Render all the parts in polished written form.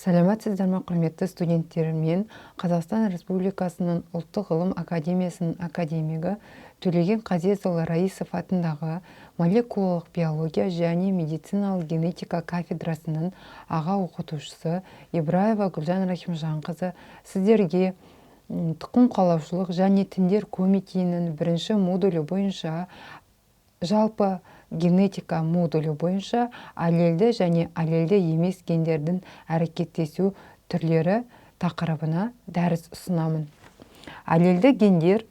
Сәлеметсіздер ме, құрметті студенттер? Мен Қазақстан Республикасының ұлттық ғылым академиясының академигі Төлеген Қазезұлы Раисов атындағы молекулалық биология және медициналық генетика кафедрасының аға оқытушысы Ибраева Гүлжан Рахимжанқызы сіздерге тұқым қуалаушылық және тіндер комитетінің бірінші модулі бойынша жалпы генетика модулі бойынша аллельді және аллельді емес гендердің әрекеттесу түрлері тақырыбына дәріс ұсынамын. Аллельді гендер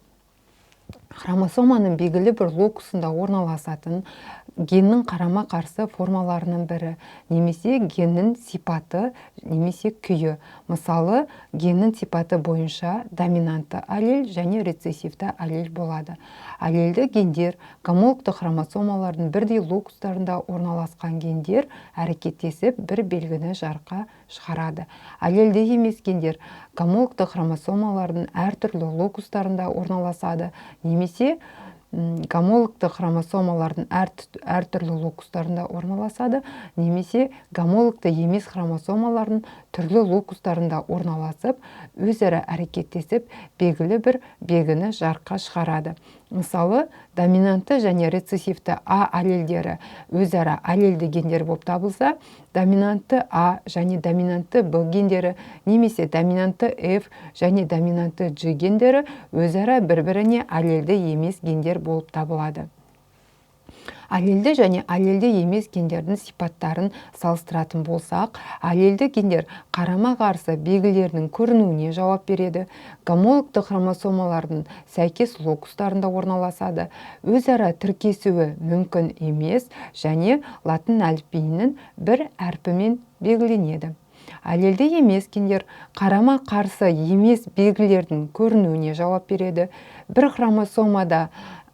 хромосоманың белгілі бір локусында орналасатын геннің қарама-қарсы формаларының бірі, немесе геннің сипаты немесе күйі. Мысалы, геннің сипаты бойынша доминантты аллель және рецессивті аллель болады. Аллельді гендер гомологты хромосомалардың бірдей локустарында орналасқан гендер әрекеттесіп бір белгіні жарыққа шығарады. Аллельді емес гендер гомологты хромосомалардың әртүрлі локустарында орналасады, немесе гомологты хромосомалардың әртүрлі локустарында орналасады, немесе гомологты емес хромосомалардың түрлі локустарында орналасып, өзара әрекеттесіп, белгілі бір белгіні жарыққа шығарады. Мысалы, доминантты және рецессивті А аллельдері өзара аллельді гендер болып табылса, доминантты А және доминантты Б гендері немесе доминантты F және доминантты G гендері өзара бір-біріне аллельді емес гендер болып табылады. Аллельді және аллельді емес гендердің сипаттарын салыстыратын болсақ, аллельді гендер қарама-қарсы белгілердің көрінуіне жауап береді, гомологты хромосомалардың сәйкес локустарында орналасады, өзара тіркесуі мүмкін емес және латын әліпбиінің бір әрпімен белгіленеді. Аллельді емес гендер қарама-қарсы емес белгілердің көрінуіне жауап береді, бір хромосомада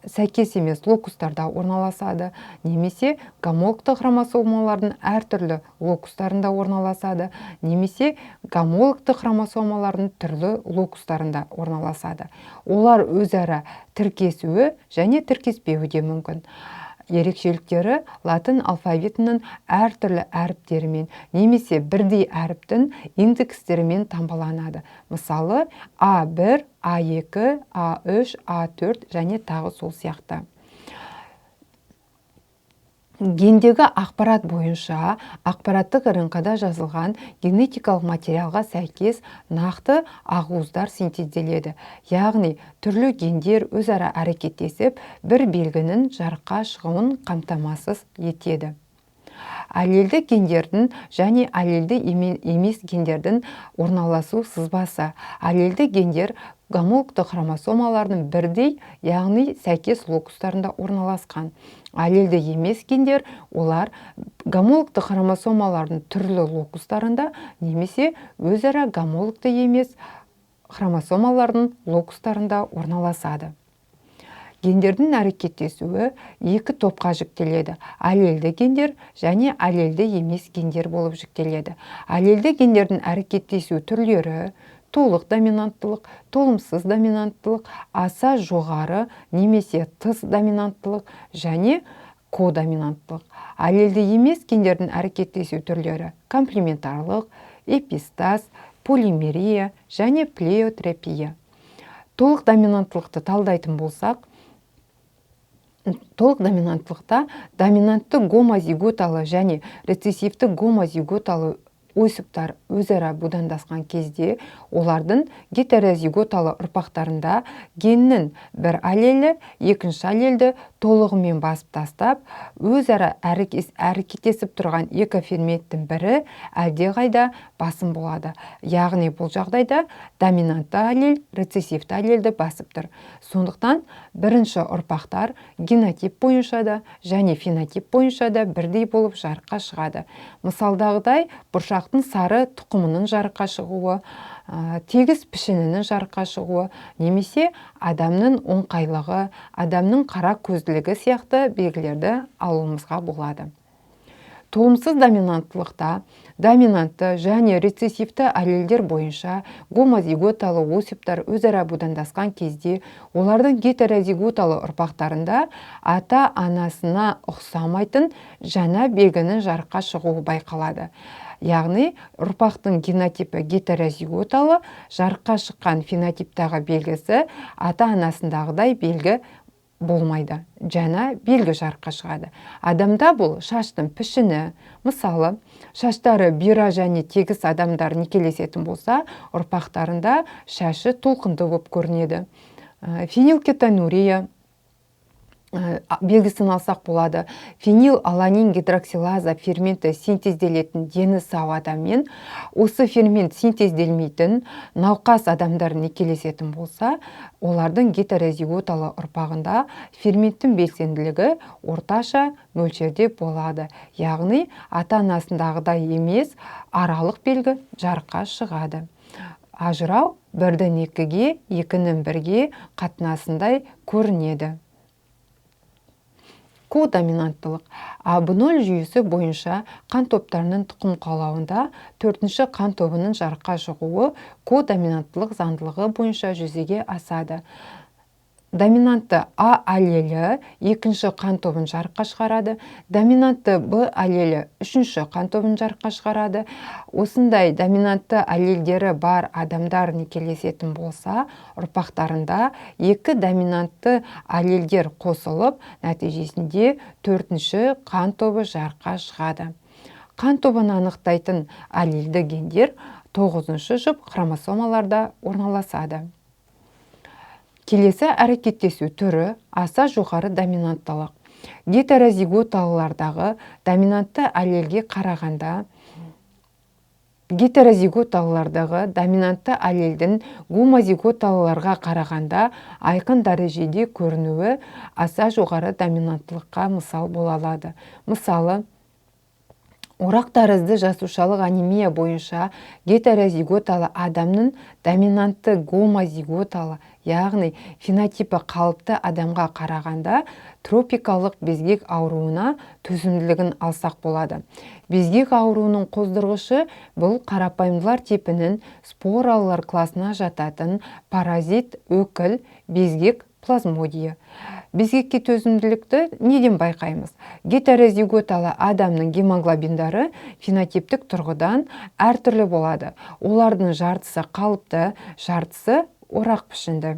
сәйкес емес локустарда орналасады, немесе гомологты хромосомалардың әртүрлі локустарында орналасады, немесе гомологты хромосомалардың түрлі локустарында орналасады. Олар өзара тіркесуі және тіркеспеуі де мүмкін. Ерекшеліктері латын алфавитінің әртүрлі әріптерімен немесе бірдей әріптің индекстерімен таңбаланады. Мысалы, А1, А2, А3, А4 және тағы сол сияқты. Гендегі ақпарат бойынша ақпараттық РНК-да жазылған генетикалық материалға сәйкес нақты ақуыздар синтезделеді. Яғни, түрлі гендер өзара әрекеттесіп, бір белгінің жарыққа шығуын қамтамасыз етеді. Аллельді гендердің және аллельді емес гендердің орналасу сызбасы. Аллельді гендер гомологты хромосомалардың бірдей, яғни сәйкес локустарында орналасқан. Аллельді емес гендер олар гомологты хромосомалардың түрлі локустарында немесе өзара гомологты емес хромосомалардың локустарында орналасады. Гендердің әрекеттесуі екі топқа жіктеледі. Аллельді гендер және аллельді емес гендер болып жіктеледі. Аллельді гендердің әрекеттесу түрлері толық доминанттылық, толымсыз доминанттылық, аса жоғары немесе тыс доминанттылық және кодоминанттылық. Аллельді емес гендердің әрекеттесу түрлері комплементарлық, эпистаз, полимерия және плеотропия. Толық доминанттылықты талдайтын болсақ, толық доминанттылықта доминантты гомозиготалы және рецессивті гомозиготалы ойсыптар өзара будандасқан кезде олардың гетерозиготалы ұрпақтарында геннің бір аллелі екінші аллельді толығымен басып тастап, өзара әрекеттесіп тұрған екі ферменттің бірі әлдеқайда басым болады. Яғни бұл жағдайда доминантты аллель рецессивті аллельді басып тұр. Сондықтан бірінші ұрпақтар генотип бойынша да және фенотип бойынша да бірдей болып жарыққа шығады. Мысалдағыдай, бұршақтың сары тұқымының жарыққа шығуы, тегіс пішінінің жарыққа шығуы, немесе адамның оңқайлығы, адамның қара көзділігі сияқты белгілерді алуымызға болады. Толымсыз доминанттылықта доминантты және рецессивті аллельдер бойынша гомозиготалы особьтар өзара будандасқан кезде олардың гетерозиготалы ұрпақтарында ата-анасына ұқсамайтын жаңа белгінің жарыққа шығуы байқалады. яғни ұрпақтың генотипі гетерозиготалы, жарыққа шыққан фенотиптағы белгісі ата-анасындағыдай белгі болмайды, жаңа белгі жарыққа шығады. Адамда бұл шаштың пішіні, мысалы, шаштары бұйра және тегіс адамдар некелесетін болса, ұрпақтарында шашы толқынды болып көрінеді. Фенилкетонурия белгісін алсақ болады. Фенил аланин гидроксилаза ферменті синтезделетін дені сау адаммен осы фермент синтезделмейтін науқас адамдар некелесетін болса, олардың гетерозиготалы ұрпағында ферменттің белсенділігі орташа мөлшерде болады. Яғни ата-анасындағыдай емес аралық белгі жарыққа шығады. Ажырау 1-ден 2-ге, 2-нің 1-ге қатынасындай көрінеді. Кодоминанттылық. AB0 жүйесі бойынша қан топтарының тұқым қуалауында 4-ші қан тобының жарыққа шығуы кодоминанттылық заңдылығы бойынша жүзеге асады. Доминантты А аллелі 2-ші қан тобын жарыққа шығарады, доминантты Б аллелі 3-ші қан тобын жарыққа шығарады. Осындай доминантты аллельдері бар адамдар некелесетін болса, ұрпақтарында 2 доминантты аллельдер қосылып, нәтижесінде 4-ші қан тобы жарыққа шығады. Қан тобын анықтайтын аллельді гендер 9-шы жұп хромосомаларда орналасады. Келесі әрекеттесу түрі аса жоғары доминанттылық. Гетерозиготалылардағы доминантты аллельге қарағанда доминантты аллельдің гомозиготалыларға қарағанда айқын дәрежеде көрінуі аса жоғары доминанттылыққа мысал бола алады. Мысалы, орақ тәрізді жасушалық анемия бойынша гетерозиготалы адамның доминантты гомозиготалы, яғни фенотипі қалыпты адамға қарағанда тропикалық безгек ауруына төзімділігін алсақ болады. Безгек ауруының қоздырғышы бұл қарапайымдылар типінің споралылар класына жататын паразит өкіл безгек плазмодия. Безгекке төзімділікті неден байқаймыз? Гетерозиготалы адамның гемоглобиндары фенотиптік тұрғыдан әртүрлі болады. Олардың жартысы қалыпты, жартысы орақ пішінді.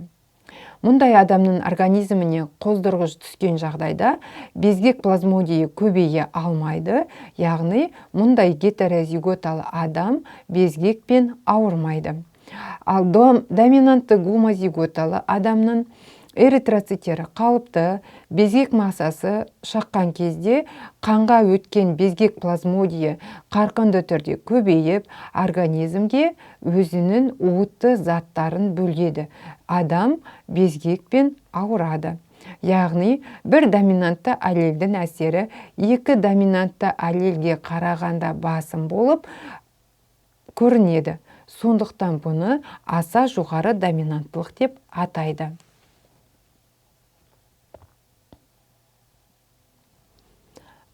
Мұндай адамның организміне қоздырғыш түскен жағдайда безгек плазмодия көбейе алмайды, яғни мұндай гетерозиготалы адам безгекпен ауырмайды. Ал доминантты гомозиготалы адамның эритроциттері қалыпты, безгек массасы шаққан кезде қанға өткен безгек плазмодия қарқынды түрде көбейіп, организмге өзінің уытты заттарын бөледі. Адам безгекпен ауырады. Яғни, бір доминантты аллельдің әсері 2 доминантты аллельге қарағанда басым болып көрінеді. Сондықтан бұны аса жоғары доминанттылық деп атайды.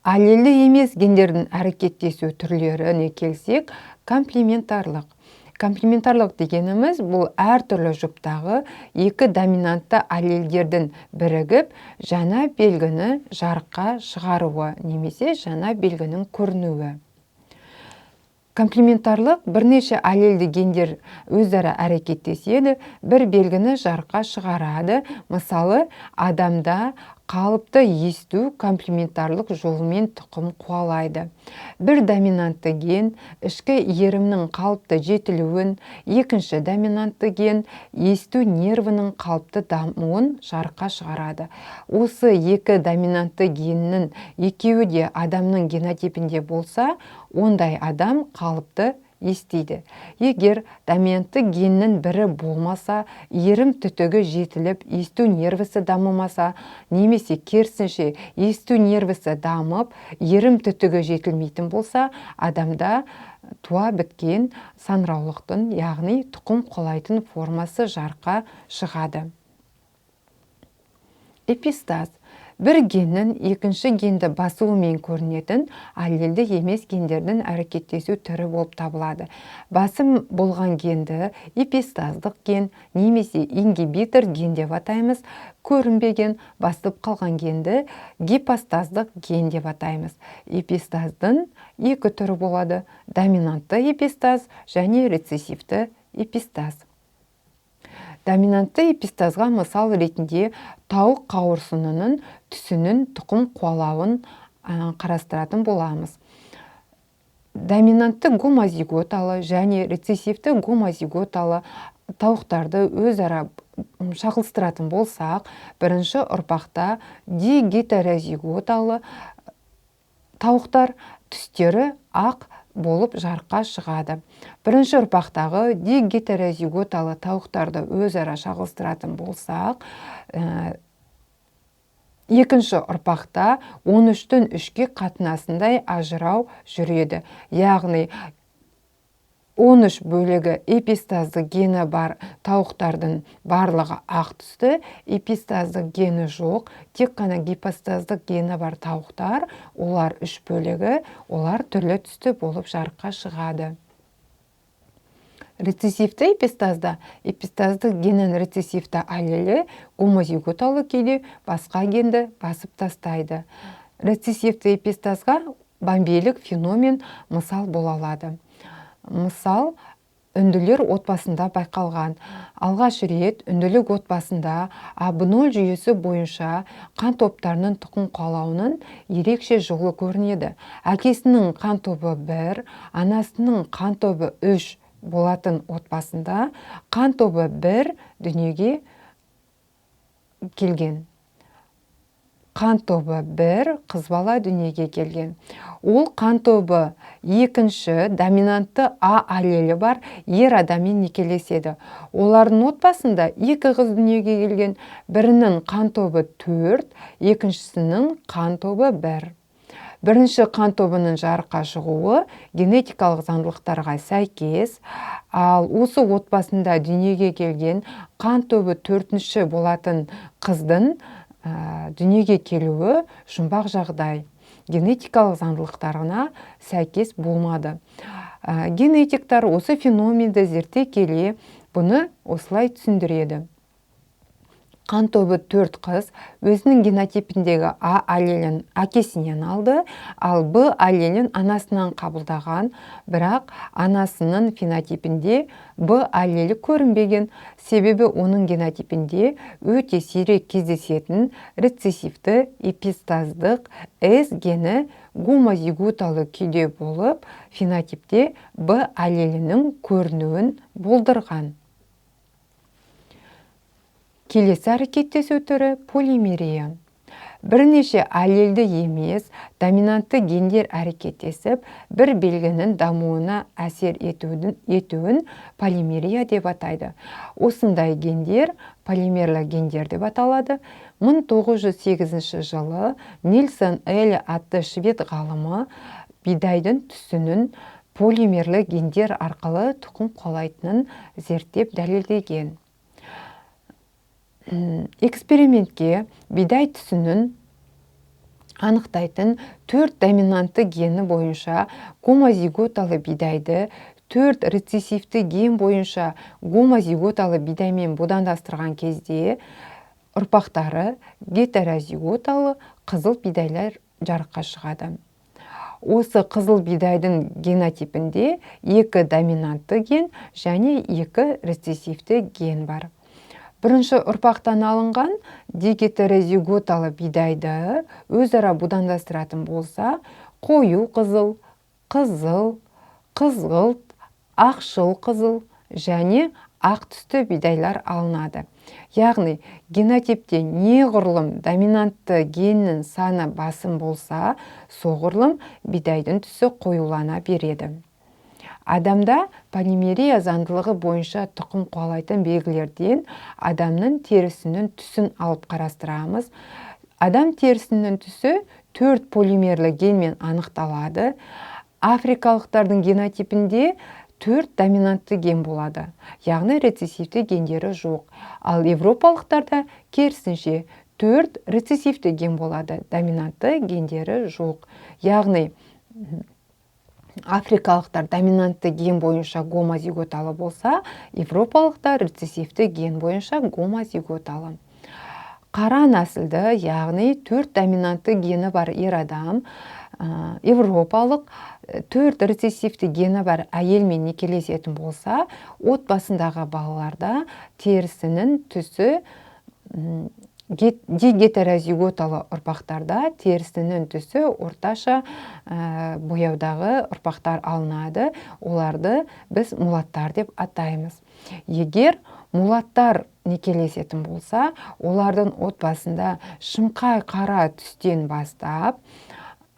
Аллельді емес гендердің әрекеттесу түрлеріне келсек, комплементарлық. Комплементарлық дегеніміз бұл әртүрлі жұптағы 2 доминантты аллельдердің бірігіп, жаңа белгіні жарыққа шығаруы немесе жаңа белгінің көрінуі. Комплементарлық бірнеше аллельді гендер өзара әрекеттеседі, бір белгіні жарыққа шығарады. Мысалы, адамда қалыпты есту комплементарлық жолымен тұқым қуалайды. Бір доминантты ген ішкі ерімнің қалыпты жетілуін, екінші доминантты ген есту нервінің қалыпты дамуын жарыққа шығарады. Осы 2 доминантты геннің екеуі де адамның генотипінде болса, ондай адам қалыпты естиді. Егер доминантты геннің бірі болмаса, ерім түтігі жетіліп, есту нервісі дамымаса, немесе керісінше есту нервісі дамып, ерім түтігі жетілмейтін болса, адамда туа біткен саңыраулықтың, яғни тұқым қуалайтын формасы жарыққа шығады. Эпистаз. бір геннің екінші генді басуымен көрінетін аллельді емес гендердің әрекеттесу түрі болып табылады. Басым болған генді эпистаздық ген немесе ингибитор ген деп атаймыз. Көрінбеген басып қалған генді гипостаздық ген деп атаймыз. Эпистаздың екі түрі болады: доминантты эпистаз және рецессивті эпистаз. Доминантты эпистазға мысал ретінде тауық қауырсынының түсінің тұқым қуалауын қарастыратын боламыз. Доминантты гомозиготалы және рецессивті гомозиготалы тауықтарды өзара шағылстыратын болсақ, бірінші ұрпақта дигетерозиготалы тауықтар түстері ақ болып жарыққа шығады. Бірінші ұрпақтағы дигетерозиготалы тауықтарды өзара шағылстыратын болсақ, екінші ұрпақта 13-тен 3-ке қатынасындай ажырау жүреді. Яғни 13 бөлігі эпистазды гені бар тауықтардың барлығы ақ түсті, эпистазды гені жоқ, тек қана гипостаздық гені бар тауықтар, олар 3 бөлігі, олар түрлі түсті болып жарыққа шығады. Рецессивті эпистазда эпистаздық геннің рецессивті аллелі гомозиготалы күйде басқа генді басып тастайды. Рецессивті эпистазға бомбейлік феномен мысал бола алады. Мысал, үнділер отбасында байқалған. Алғаш рет үнділік отбасында AB0 жүйесі бойынша қан топтарының тұқым қуалауының ерекше жолы көрінеді. Әкесінің қан тобы 1, анасының қан тобы 3 болатын отбасында қан тобы 1 дүниеге келген. Қан тобы 1 қыз бала дүниеге келген. Ол қан тобы екінші доминантты А аллелі бар ер адаммен некелеседі. Олардың отбасында 2 қыз дүниеге келген. Бірінің қан тобы 4, екіншісінің қан тобы 1. Бірінші қан тобының жарыққа шығуы генетикалық заңдылықтарға сәйкес, ал осы отбасында дүниеге келген қан тобы 4-ші болатын қыздың дүниеге келуі жұмбақ жағдай. Генетикалық заңдылықтарына сәйкес болмады. Генетиктар осы феноменді зерттей келе бұны осылай түсіндіреді. Қан тобы 4 қыз өзінің генотипіндегі А аллелін әкесінен алды, ал Б аллелін анасынан қабылдаған, бірақ анасының фенотипінде Б аллелі көрінбеген. Себебі оның генотипінде өте сирек кездесетін рецессивті эпистаздық С гені гомозиготалы күйде болып, фенотипте Б аллелінің көрінуін болдырған. Келесі әрекеттесу түрі полимерия. Бірнеше аллельді емес, доминантты гендер әрекеттесіп, бір белгінің дамуына әсер етуін полимерия деп атайды. Осындай гендер полимерлі гендер деп аталады. 1908 жылы Нильсон Эль атты швед ғалымы бидайдың түсінің полимерлі гендер арқылы тұқым қуалайтынын зерттеп дәлелдеген. Экспериментке бидай түсінің анықтайтын 4 доминантты гені бойынша гомозиготалы бидайды 4 рецессивті ген бойынша гомозиготалы бидаймен будандастырған кезде ұрпақтары гетерозиготалы қызыл бидайлар жарыққа шығады. Осы қызыл бидайдың генотипінде 2 доминантты ген және 2 рецессивті ген бар. Бірінші ұрпақтан алынған дигетерозиготалы бидайды өзара будандастыратын болса, қою қызыл, қызыл, қызғылт, ақшыл қызыл және ақ түсті бидайлар алынады. Яғни генотипте неғұрлым доминантты геннің саны басым болса, соғұрлым бидайдың түсі қоюлана береді. Адамда полимерия заңдылығы бойынша тұқым қуалайтын белгілерден адамның терісінің түсін алып қарастырамыз. Адам терісінің түсі 4 полимерлі генмен анықталады. Африкалықтардың генотипінде 4 доминантты ген болады, яғни рецессивті гендері жоқ. Ал европалықтарда керісінше 4 рецессивті ген болады, доминантты гендері жоқ. Яғни африкалықтар доминантты ген бойынша гомозиготалы болса, европалықтар рецессивті ген бойынша гомозиготалы. Қара нәсілді, яғни 4 доминантты гені бар ер адам, европалық 4 рецессивті гені бар әйелмен некелесетін болса, отбасындағы балаларда терісінің түсі гетерозиготалы ұрпақтарда терісінің түсі орташа бояудағы ұрпақтар алынады. Оларды біз мулаттар деп атаймыз. Егер мулаттар некелесетін болса, олардың отбасында шымқай қара түстен бастап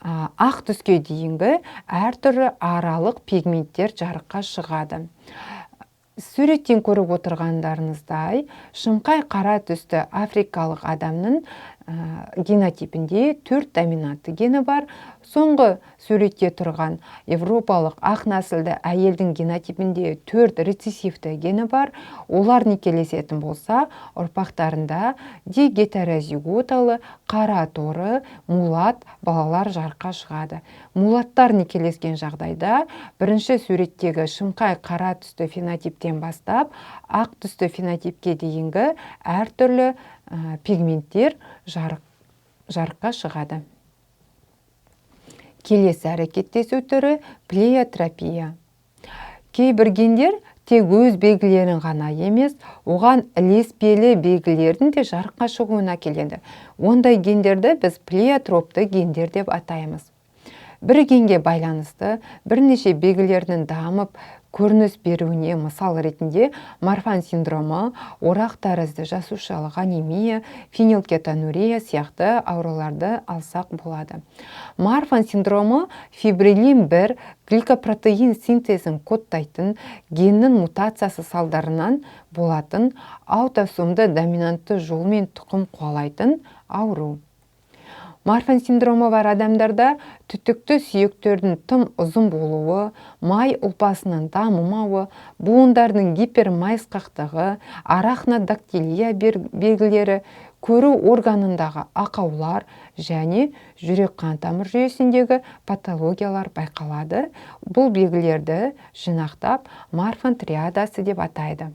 ақ түске дейінгі әртүрлі аралық пигменттер жарыққа шығады. Суреттен көріп отырғандарыңыздай, шымқай қара түсті африкалық адамның генотипінде 4 доминантты гені бар. Соңғы суретте тұрған европалық ақ нәсілді әйелдің генотипінде 4 рецессивті гені бар. Олар некелесетін болса, ұрпақтарында дигетерозиготалы, қара торы, мулат балалар жарыққа шығады. Мулаттар некелескен жағдайда бірінші суреттегі шымқай қара түсті фенотиптен бастап, ақ түсті фенотипке дейінгі әртүрлі пигменттер жарыққа шығады. Келесі әрекеттесу түрі плеотропия. Кейбір гендер тек өз белгілерін ғана емес, оған ілеспелі белгілердің де жарыққа шығуына келеді. Ондай гендерді біз плеотропты гендер деп атаймыз. Бір генге байланысты бірнеше белгілердің дамып көрініс беруіне мысал ретінде Марфан синдромы, орақ тәрізді жасушалық анемия, фенилкетонурия сияқты ауруларды алсақ болады. Марфан синдромы фибрилин 1 гликопротеин синтезін кодтайтын геннің мутациясы салдарынан болатын аутосомды доминантты жолмен тұқым қуалайтын ауру. Марфан синдромы бар адамдарда түтікті сүйектердің тым ұзын болуы, май ұлпасының дамымауы, буындардың гипермайысқақтығы, арахнодактилия белгілері, көру органындағы ақаулар және жүрек қан тамыр жүйесіндегі патологиялар байқалады. Бұл белгілерді жинақтап Марфан триадасы деп атайды.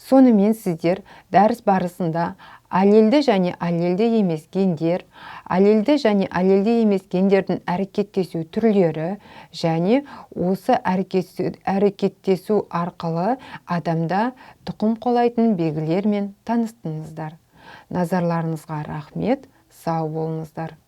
Сонымен сіздер дәріс барысында аллельді және аллельді емес гендер, аллельді және аллельді емес гендердің әрекеттесу түрлері және осы әрекеттесу арқылы адамда тұқым қуалайтын белгілермен таныстыңыздар. Назарларыңызға рахмет, сау болыңыздар.